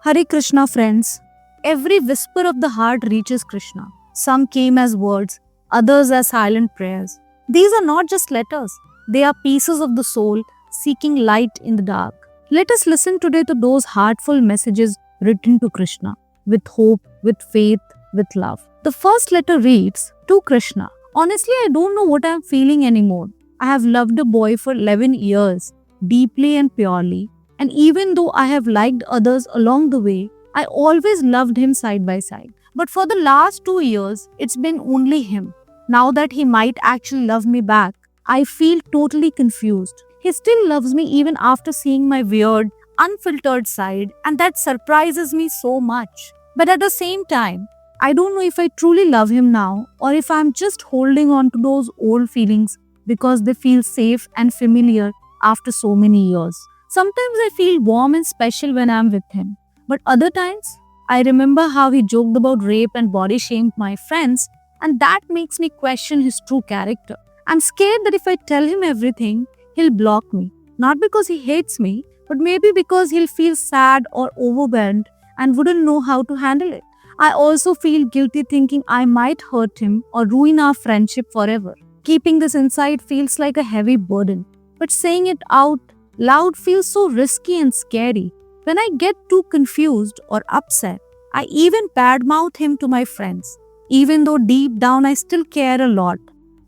Hare Krishna, friends. Every whisper of the heart reaches Krishna. Some came as words, others as silent prayers. These are not just letters, they are pieces of the soul seeking light in the dark. Let us listen today to those heartful messages written to Krishna with hope, with faith, with love. The first letter reads, To Krishna. Honestly, I don't know what I am feeling anymore. I have loved a boy for 11 years, deeply and purely. And even though I have liked others along the way, I always loved him side by side. But for the last 2 years, it's been only him. Now that he might actually love me back, I feel totally confused. He still loves me even after seeing my weird, unfiltered side, and that surprises me so much. But at the same time, I don't know if I truly love him now or if I'm just holding on to those old feelings because they feel safe and familiar after so many years. Sometimes I feel warm and special when I'm with him, but other times I remember how he joked about rape and body shamed my friends, and that makes me question his true character. I'm scared that if I tell him everything, he'll block me. Not because he hates me, but maybe because he'll feel sad or overwhelmed and wouldn't know how to handle it. I also feel guilty thinking I might hurt him or ruin our friendship forever. Keeping this inside feels like a heavy burden, but saying it out loud feels so risky and scary. When I get too confused or upset, I even badmouth him to my friends. Even though deep down I still care a lot,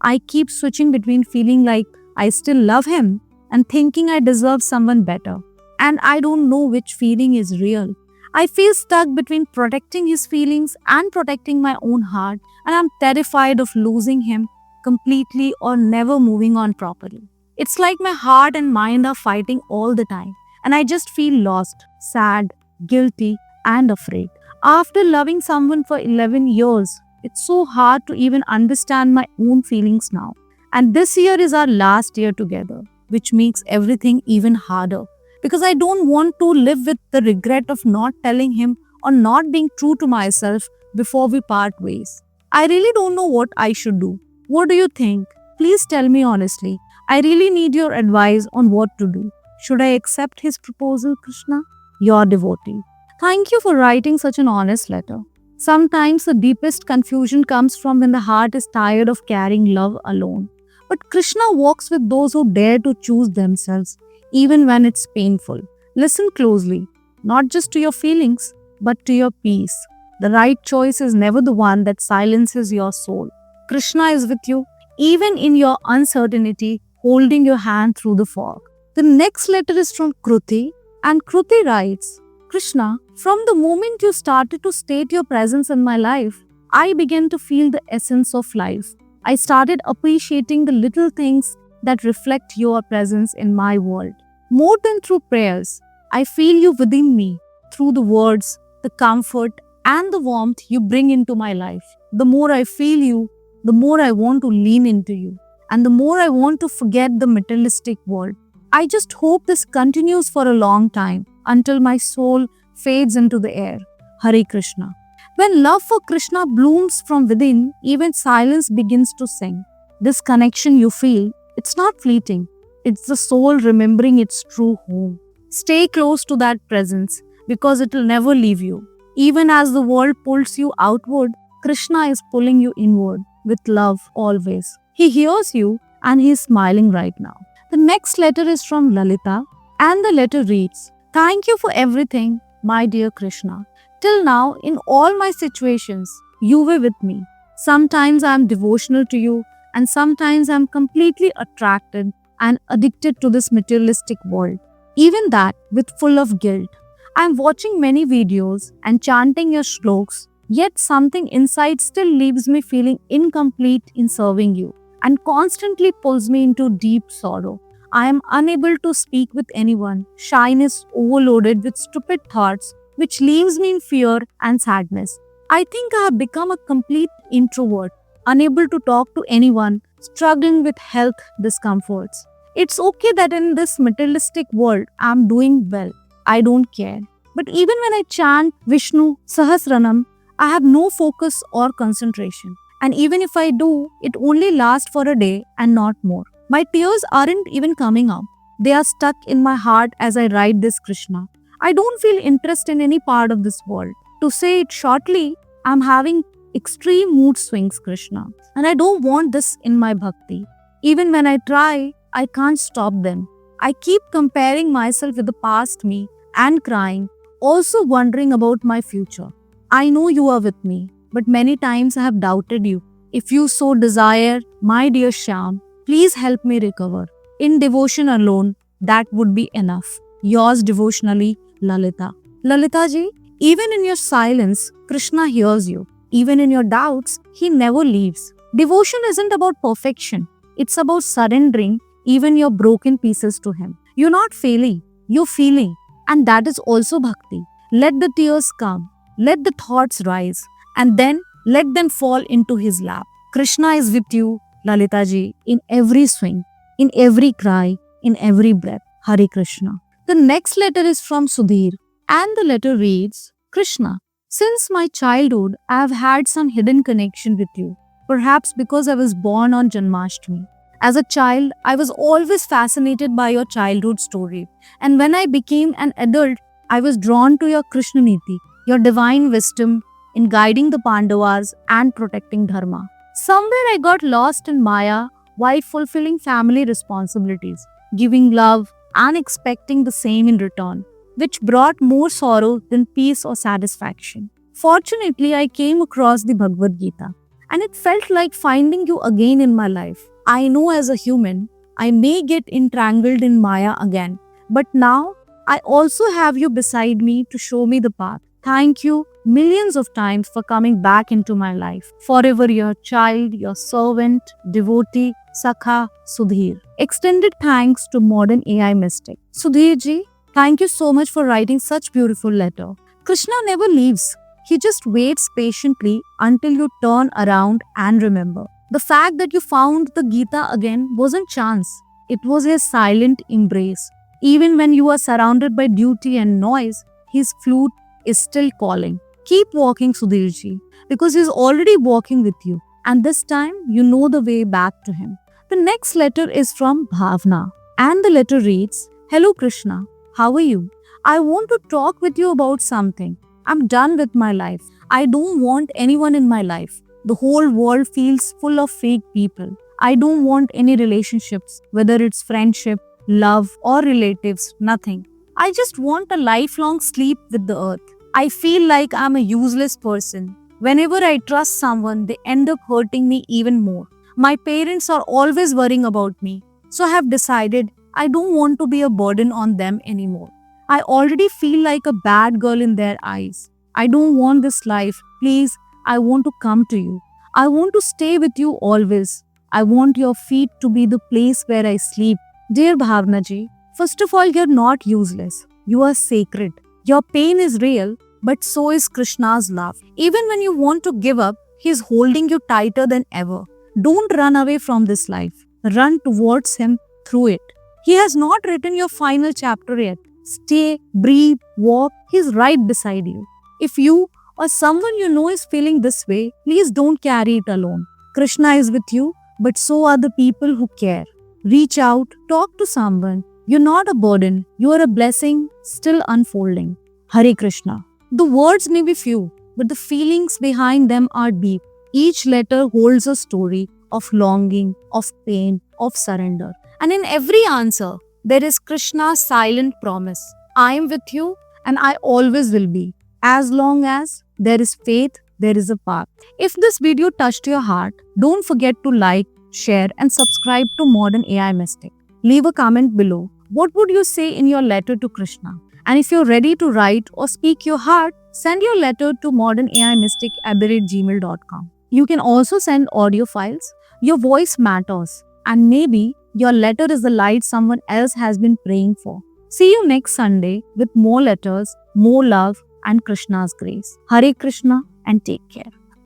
I keep switching between feeling like I still love him and thinking I deserve someone better. And I don't know which feeling is real. I feel stuck between protecting his feelings and protecting my own heart, and I'm terrified of losing him completely or never moving on properly. It's like my heart and mind are fighting all the time, and I just feel lost, sad, guilty, and afraid. After loving someone for 11 years, it's so hard to even understand my own feelings now. And this year is our last year together, which makes everything even harder because I don't want to live with the regret of not telling him or not being true to myself before we part ways. I really don't know what I should do. What do you think? Please tell me honestly. I really need your advice on what to do. Should I accept his proposal, Krishna? Your devotee. Thank you for writing such an honest letter. Sometimes the deepest confusion comes from when the heart is tired of carrying love alone. But Krishna walks with those who dare to choose themselves, even when it's painful. Listen closely, not just to your feelings, but to your peace. The right choice is never the one that silences your soul. Krishna is with you, even in your uncertainty, holding your hand through the fog. The next letter is from Kruti, and Kruti writes, Krishna, from the moment you started to state your presence in my life, I began to feel the essence of life. I started appreciating the little things that reflect your presence in my world. More than through prayers, I feel you within me, through the words, the comfort, and the warmth you bring into my life. The more I feel you, the more I want to lean into you, and the more I want to forget the materialistic world. I just hope this continues for a long time until my soul fades into the air. Hare Krishna. When love for Krishna blooms from within, even silence begins to sing. This connection you feel, it's not fleeting. It's the soul remembering its true home. Stay close to that presence because it will never leave you. Even as the world pulls you outward, Krishna is pulling you inward with love always. He hears you and he is smiling right now. The next letter is from Lalita, and the letter reads, Thank you for everything, my dear Krishna. Till now, in all my situations, you were with me. Sometimes I am devotional to you, and sometimes I am completely attracted and addicted to this materialistic world. Even that with full of guilt. I am watching many videos and chanting your shloks, yet something inside still leaves me feeling incomplete in serving you and constantly pulls me into deep sorrow. I am unable to speak with anyone, shyness overloaded with stupid thoughts, which leaves me in fear and sadness. I think I have become a complete introvert, unable to talk to anyone, struggling with health discomforts. It's okay that in this materialistic world, I am doing well. I don't care. But even when I chant Vishnu Sahasranam, I have no focus or concentration. And even if I do, it only lasts for a day and not more. My tears aren't even coming out. They are stuck in my heart as I write this Krishna. I don't feel interest in any part of this world. To say it shortly, I'm having extreme mood swings, Krishna, and I don't want this in my bhakti. Even when I try, I can't stop them. I keep comparing myself with the past me and crying, also wondering about my future. I know you are with me, but many times I have doubted you. If you so desire, my dear Shyam, please help me recover. In devotion alone, that would be enough. Yours devotionally, Lalita. Lalita ji, even in your silence, Krishna hears you. Even in your doubts, he never leaves. Devotion isn't about perfection. It's about surrendering even your broken pieces to him. You're not failing, you're feeling. And that is also bhakti. Let the tears come, let the thoughts rise, and then let them fall into his lap. Krishna is with you, Lalita ji, in every swing, in every cry, in every breath. Hare Krishna. The next letter is from Sudhir, and the letter reads, Krishna, since my childhood, I have had some hidden connection with you, perhaps because I was born on Janmashtami. As a child, I was always fascinated by your childhood story, and when I became an adult, I was drawn to your Krishna Niti, your divine wisdom in guiding the Pandavas and protecting Dharma. Somewhere I got lost in Maya while fulfilling family responsibilities, giving love and expecting the same in return, which brought more sorrow than peace or satisfaction. Fortunately, I came across the Bhagavad Gita, and it felt like finding you again in my life. I know as a human, I may get entangled in Maya again, but now I also have you beside me to show me the path. Thank you millions of times for coming back into my life. Forever your child, your servant, devotee, Sakha, Sudhir. Extended thanks to Modern AI Mystic. Sudhir ji, thank you so much for writing such beautiful letter. Krishna never leaves. He just waits patiently until you turn around and remember. The fact that you found the Gita again wasn't chance. It was a silent embrace. Even when you are surrounded by duty and noise, his flute is still calling. Keep walking, Sudhirji, because he's already walking with you. And this time, you know the way back to him. The next letter is from Bhavna. And the letter reads, Hello Krishna, how are you? I want to talk with you about something. I'm done with my life. I don't want anyone in my life. The whole world feels full of fake people. I don't want any relationships, whether it's friendship, love, or relatives, nothing. I just want a lifelong sleep with the earth. I feel like I'm a useless person. Whenever I trust someone, they end up hurting me even more. My parents are always worrying about me, so I have decided I don't want to be a burden on them anymore. I already feel like a bad girl in their eyes. I don't want this life. Please, I want to come to you. I want to stay with you always. I want your feet to be the place where I sleep. Dear Bhavna ji, first of all, you're not useless. You are sacred. Your pain is real, but so is Krishna's love. Even when you want to give up, he's holding you tighter than ever. Don't run away from this life. Run towards him through it. He has not written your final chapter yet. Stay, breathe, walk. He's right beside you. If you or someone you know is feeling this way, please don't carry it alone. Krishna is with you, but so are the people who care. Reach out, talk to someone. You're not a burden. You are a blessing still unfolding. Hare Krishna. The words may be few, but the feelings behind them are deep. Each letter holds a story of longing, of pain, of surrender. And in every answer, there is Krishna's silent promise. I am with you and I always will be. As long as there is faith, there is a path. If this video touched your heart, don't forget to like, share and subscribe to Modern AI Mystic. Leave a comment below. What would you say in your letter to Krishna? And if you're ready to write or speak your heart, send your letter to modernaimystic@gmail.com. You can also send audio files. Your voice matters. And maybe your letter is the light someone else has been praying for. See you next Sunday with more letters, more love and Krishna's grace. Hare Krishna and take care.